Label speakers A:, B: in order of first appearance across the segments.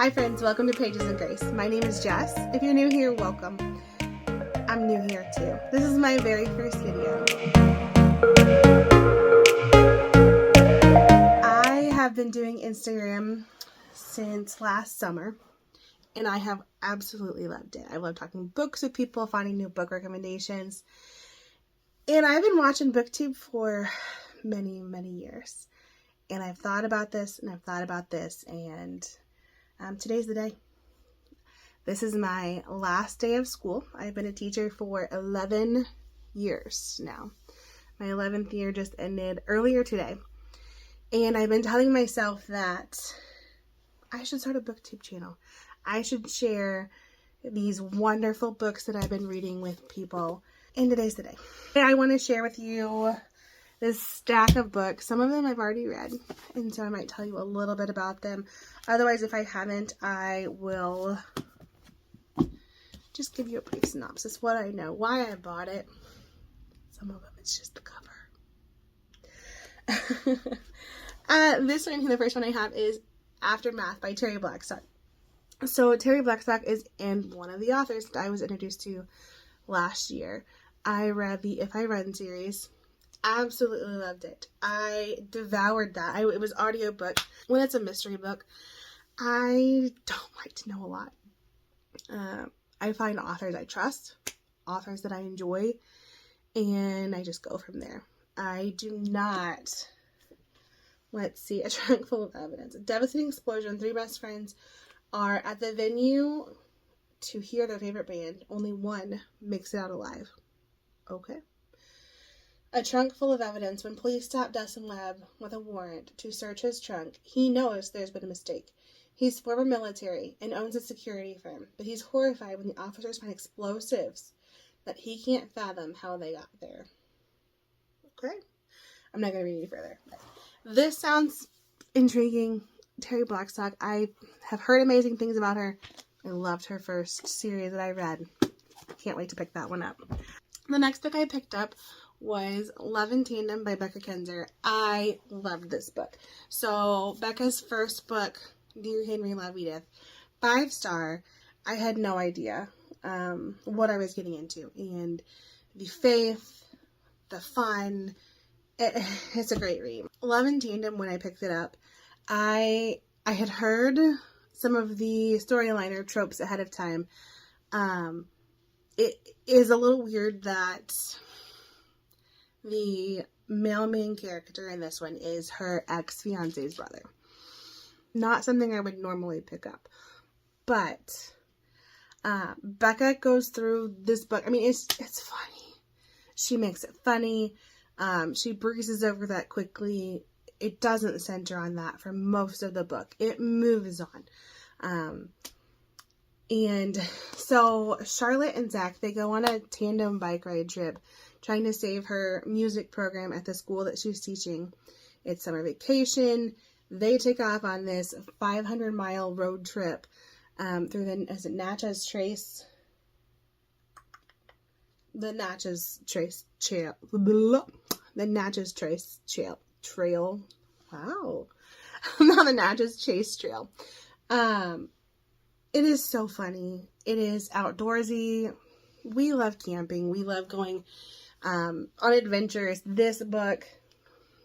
A: Hi friends, welcome to Pages of Grace. My name is Jess. If you're new here, welcome. I'm new here too. This is my very first video. I have been doing Instagram since last summer and I have absolutely loved it. I love talking books with people, finding new book recommendations. And I've been watching BookTube for many, many years. And I've thought about this and I've thought about this, and today's the day. This is my last day of school. I've been a teacher for 11 years now. My 11th year just ended earlier today. And I've been telling myself that I should start a BookTube channel. I should share these wonderful books that I've been reading with people. And today's the day. I want to share with you this stack of books. Some of them I've already read, and so I might tell you a little bit about them. Otherwise, if I haven't, I will just give you a brief synopsis, what I know, why I bought it. Some of them, it's just the cover. This one, the first one I have is Aftermath by Terry Blackstock. So Terry Blackstock is in one of the authors that I was introduced to last year. I read the If I Run series. Absolutely loved it. I devoured that. It was audiobook. When it's a mystery book, I don't like to know a lot. I find authors I trust, authors that I enjoy, and I just go from there. I do not. Let's see. A Trunk Full of Evidence. A devastating explosion. 3 best friends are at the venue to hear their favorite band. Only one makes it out alive. Okay. A Trunk Full of Evidence. When police stop Dustin Webb with a warrant to search his trunk, he knows there's been a mistake. He's former military and owns a security firm, but he's horrified when the officers find explosives that he can't fathom how they got there. Okay? I'm not going to read any further. This sounds intriguing. Terry Blackstock. I have heard amazing things about her. I loved her first series that I read. I can't wait to pick that one up. The next book I picked up was Love in Tandem by Becca Kenzer. I loved this book. So Becca's first book, Dear Henry, Love Edith, 5-star. I had no idea what I was getting into, and the faith, the fun, it's a great read. Love in Tandem, when I picked it up, I had heard some of the storyline or tropes ahead of time. It is a little weird that the male main character in this one is her ex-fiance's brother. Not something I would normally pick up. But Becca goes through this book. I mean, it's funny. She makes it funny. She breezes over that quickly. It doesn't center on that for most of the book. It moves on. And so Charlotte and Zach, they go on a tandem bike ride trip trying to save her music program at the school that she's teaching. It's summer vacation. They take off on this 500-mile road trip through the Natchez Trace. The Natchez Trace Trail. The Natchez Trace Trail. Wow. Not the Natchez Chase Trail. It is so funny. It is outdoorsy. We love camping. We love going on adventures. This book,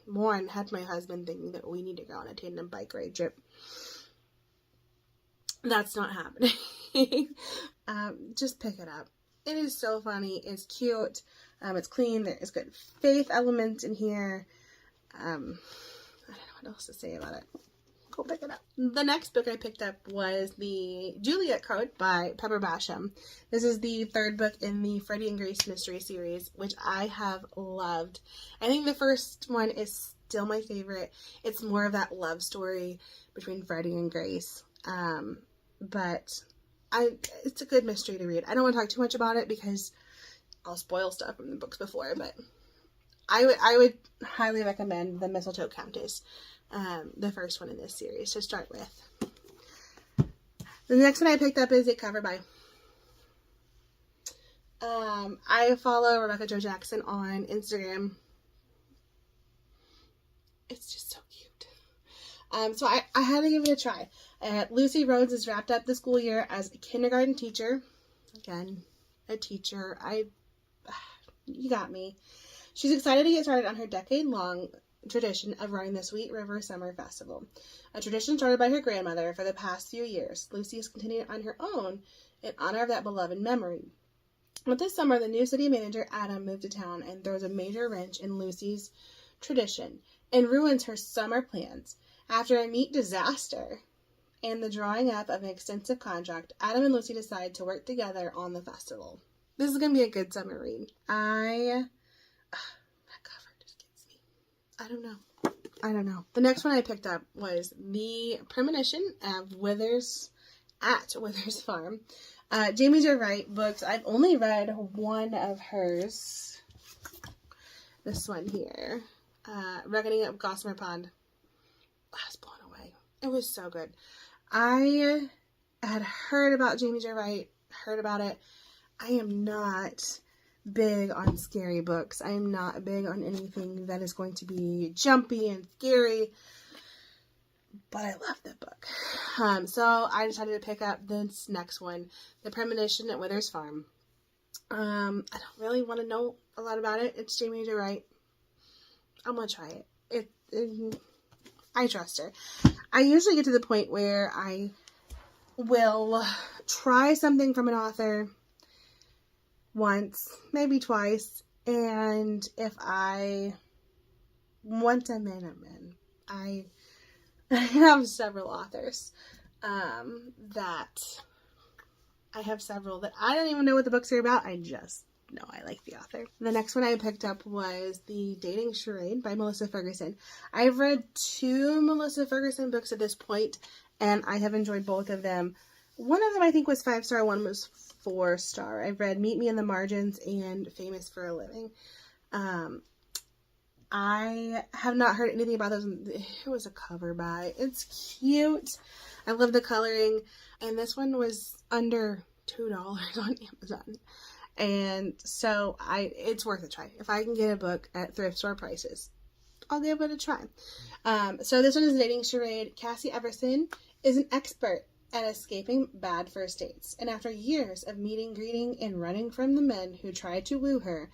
A: one, had my husband thinking that we need to go on a tandem bike ride trip. That's not happening. Just pick it up. It is so funny. It's cute. It's clean. There's good faith elements in here. I don't know what else to say about it. Go pick it up. The next book I picked up was the Juliet Code by Pepper Basham. This is the 3rd book in the Freddie and Grace mystery series, which I have loved. I think the first one is still my favorite. It's more of that love story between Freddie and Grace. But it's a good mystery to read. I don't want to talk too much about it because I'll spoil stuff from the books before, but I would highly recommend The Mistletoe Countess. The first one in this series to start with. The next one I picked up is A Cover By. I follow Rebecca Jo Jackson on Instagram. It's just so cute. So I had to give it a try. Lucy Rhodes has wrapped up the school year as a kindergarten teacher. Again, a teacher. You got me. She's excited to get started on her decade-long tradition of running the Sweet River Summer Festival, a tradition started by her grandmother for the past few years. Lucy has continued on her own in honor of that beloved memory. But this summer, the new city manager, Adam, moved to town and throws a major wrench in Lucy's tradition and ruins her summer plans. After a meat disaster and the drawing up of an extensive contract, Adam and Lucy decide to work together on the festival. This is going to be a good summer read. That cover just gets me. I don't know. The next one I picked up was The Premonition of Withers Farm. Jamie Jo Wright books. I've only read one of hers. This one here. Reckoning of Gossamer Pond. I was blown away. It was so good. I had heard about Jamie Jo Wright, heard about it. I am not big on scary books. I am not big on anything that is going to be jumpy and scary. But I love that book. So I decided to pick up this next one, The Premonition at Withers Farm. I don't really want to know a lot about it. It's Jamie Jo Wright. I'm going to try it. I trust her. I usually get to the point where I will try something from an author once, maybe twice, and if I want I'm in. I have several authors that I don't even know what the books are about. I just know I like the author. The next one I picked up was The Dating Charade by Melissa Ferguson. I've read 2 Melissa Ferguson books at this point, and I have enjoyed both of them. One of them I think was 5-star, one was 4-star. I've read Meet Me in the Margins and Famous for a Living. I have not heard anything about those. It was a cover by. It's cute. I love the coloring. And this one was under $2 on Amazon. And so it's worth a try. If I can get a book at thrift store prices, I'll give it a try. So this one is Dating Charade. Cassie Everson is an expert at escaping bad first dates. And after years of meeting, greeting, and running from the men who tried to woo her,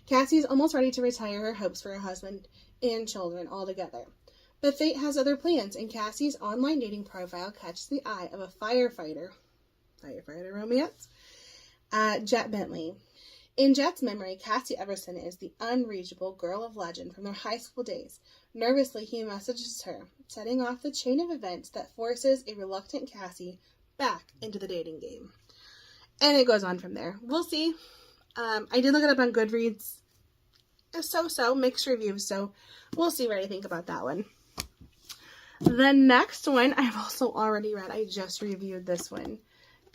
A: Cassie is almost ready to retire her hopes for a husband and children altogether. But fate has other plans, and Cassie's online dating profile catches the eye of a firefighter romance, Jet Bentley. In Jet's memory, Cassie Everson is the unreachable girl of legend from their high school days. Nervously, he messages her, setting off the chain of events that forces a reluctant Cassie back into the dating game. And it goes on from there. We'll see. I did look it up on Goodreads. So mixed reviews, so we'll see what I think about that one. The next one I've also already read. I just reviewed this one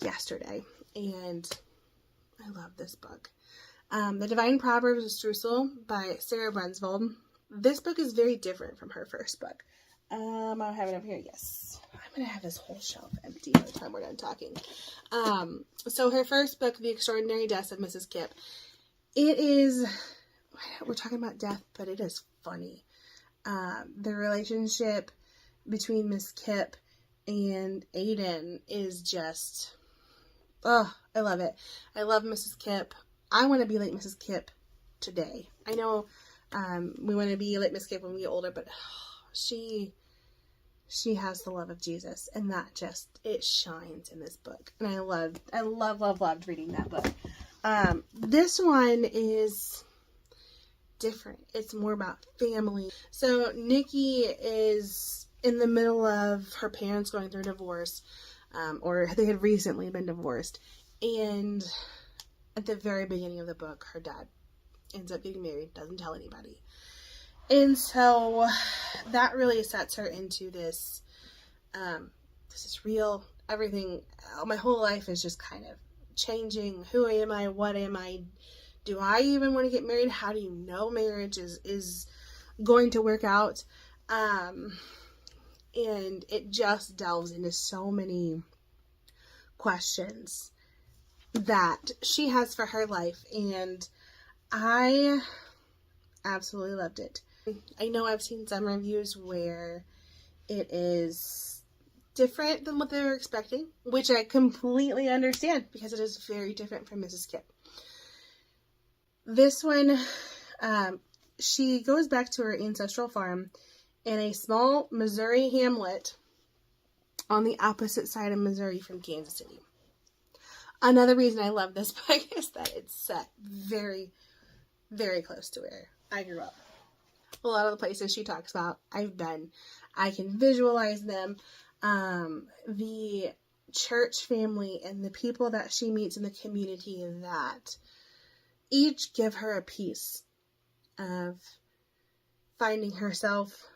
A: yesterday, and I love this book. The Divine Proverbs of Streusel by Sarah Brunsvold. This book is very different from her first book. I'll have it up here. Yes. I'm going to have this whole shelf empty by the time we're done talking. So her first book, The Extraordinary Death of Mrs. Kipp. We're talking about death, but it is funny. The relationship between Miss Kipp and Aiden is just, I love it. I love Mrs. Kipp. I want to be like Mrs. Kipp today. I know we want to be like Miss Kipp when we get older, but she has the love of Jesus, and that just, it shines in this book. And I loved reading that book. This one is different. It's more about family. So Nikki is in the middle of her parents going through a divorce, or they had recently been divorced, and at the very beginning of the book, her dad ends up getting married, doesn't tell anybody. And so that really sets her into this, this is real, everything, my whole life is just kind of changing. Who am I? What am I? Do I even want to get married? How do you know marriage is going to work out? And it just delves into so many questions that she has for her life, and I absolutely loved it. I know I've seen some reviews where it is different than what they were expecting, which I completely understand because it is very different from Mrs. Kip. This one, she goes back to her ancestral farm in a small Missouri hamlet on the opposite side of Missouri from Kansas City. Another reason I love this book is that it's set very, very close to where I grew up. A lot of the places she talks about, I've been. I can visualize them. The church family and the people that she meets in the community that each give her a piece of finding herself,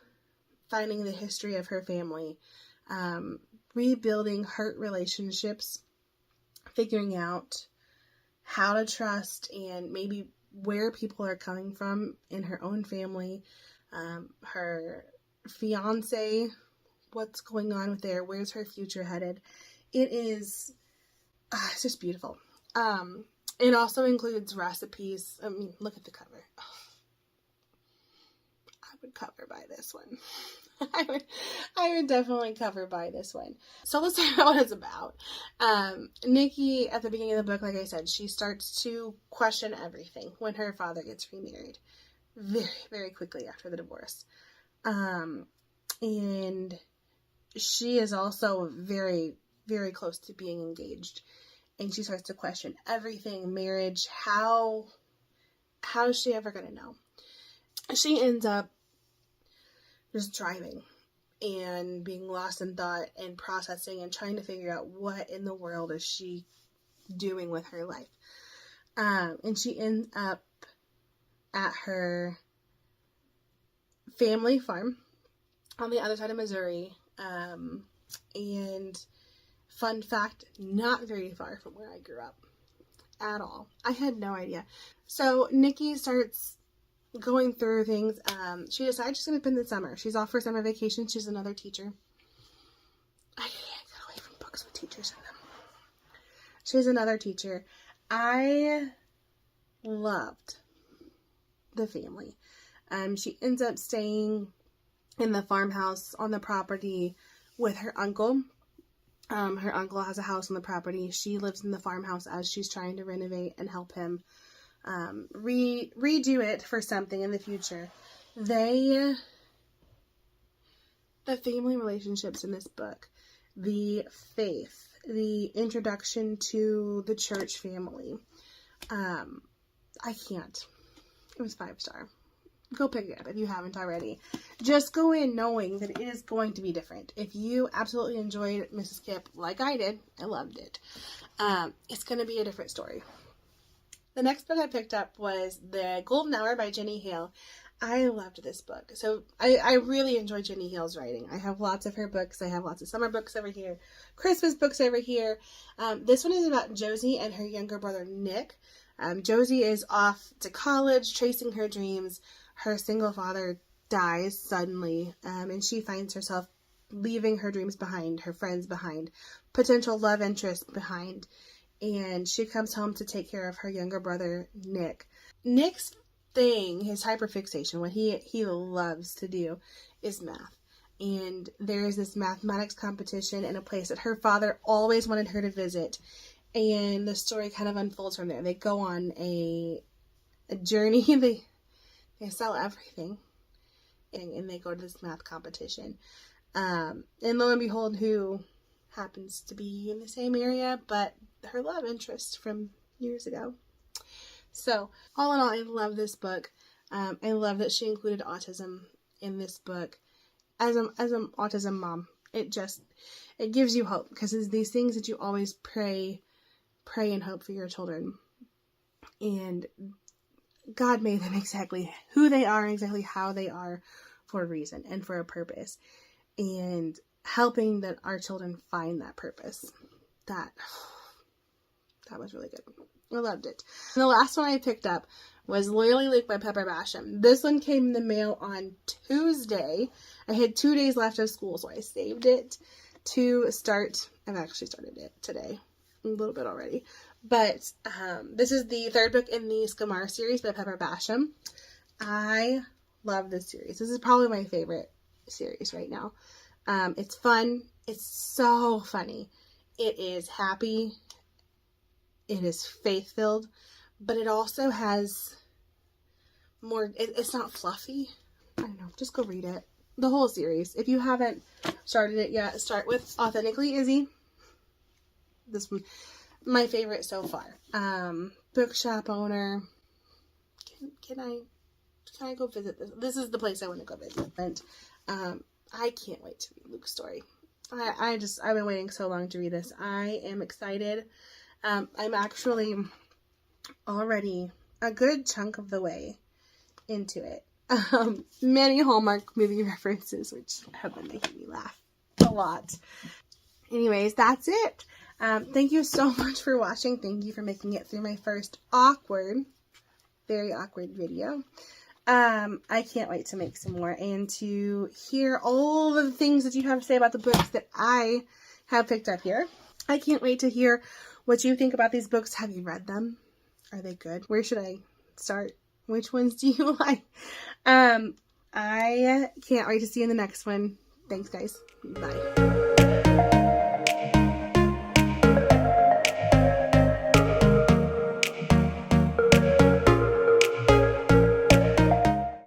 A: finding the history of her family, rebuilding hurt relationships, figuring out how to trust and maybe where people are coming from in her own family, her fiance, what's going on with there, where's her future headed. It's just beautiful. It also includes recipes. I mean, look at the cover. I would cover by this one. I would definitely cover by this one. So let's talk about what it's about. Nikki, at the beginning of the book, like I said, she starts to question everything when her father gets remarried very, very quickly after the divorce. And she is also very, very close to being engaged. And she starts to question everything, marriage, how is she ever going to know? She ends up just driving and being lost in thought and processing and trying to figure out what in the world is she doing with her life. And she ends up at her family farm on the other side of Missouri. And fun fact, not very far from where I grew up at all. I had no idea. So Nikki starts going through things. She decides she's going to spend the summer. She's off for summer vacation. She's another teacher. I can't get away from books with teachers in them. She's another teacher. I loved the family. She ends up staying in the farmhouse on the property with her uncle. Her uncle has a house on the property. She lives in the farmhouse as she's trying to renovate and help him redo it for something in the future. The family relationships in this book, the faith, the introduction to the church family, I can't. It was 5-star. Go pick it up if you haven't already. Just go in knowing that it is going to be different. If you absolutely enjoyed Mrs. Kip like I did, I loved it. It's going to be a different story. The next book I picked up was The Golden Hour by Jenny Hale. I loved this book. So I really enjoy Jenny Hale's writing. I have lots of her books. I have lots of summer books over here, Christmas books over here. This one is about Josie and her younger brother, Nick. Josie is off to college, chasing her dreams. Her single father dies suddenly, and she finds herself leaving her dreams behind, her friends behind, potential love interest behind, and she comes home to take care of her younger brother, Nick. Nick's thing, his hyperfixation, what he loves to do is math. And there is this mathematics competition in a place that her father always wanted her to visit, and the story kind of unfolds from there. They go on a journey. They sell everything, and they go to this math competition. And lo and behold, who happens to be in the same area, but her love interest from years ago. So, all in all, I love this book. I love that she included autism in this book. As an autism mom, it gives you hope, because it's these things that you always pray and hope for your children. And God made them exactly who they are and exactly how they are for a reason and for a purpose. And helping that our children find that purpose. That was really good. I loved it. And the last one I picked up was Loyally Luke by Pepper Basham. This one came in the mail on Tuesday. I had 2 days left of school, so I saved it to start. I've actually started it today. A little bit already. But this is the third book in the Gossamer series by Pepper Basham. I love this series. This is probably my favorite series right now. It's fun. It's so funny. It is happy. It is faith-filled, but it also has more, it's not fluffy. I don't know, just go read it. The whole series. If you haven't started it yet, start with Authentically Izzy. This one, my favorite so far. Bookshop owner. Can I go visit this? This is the place I want to go visit. And I can't wait to read Luke's story. I've been waiting so long to read this. I am excited. I'm actually already a good chunk of the way into it. Many Hallmark movie references, which have been making me laugh a lot. Anyways, that's it. Thank you so much for watching. Thank you for making it through my first very awkward video. I can't wait to make some more and to hear all the things that you have to say about the books that I have picked up here. I can't wait to hear what you think about these books. Have you read them? Are they good? Where should I start? Which ones do you like? I can't wait to see you in the next one. Thanks, guys. Bye.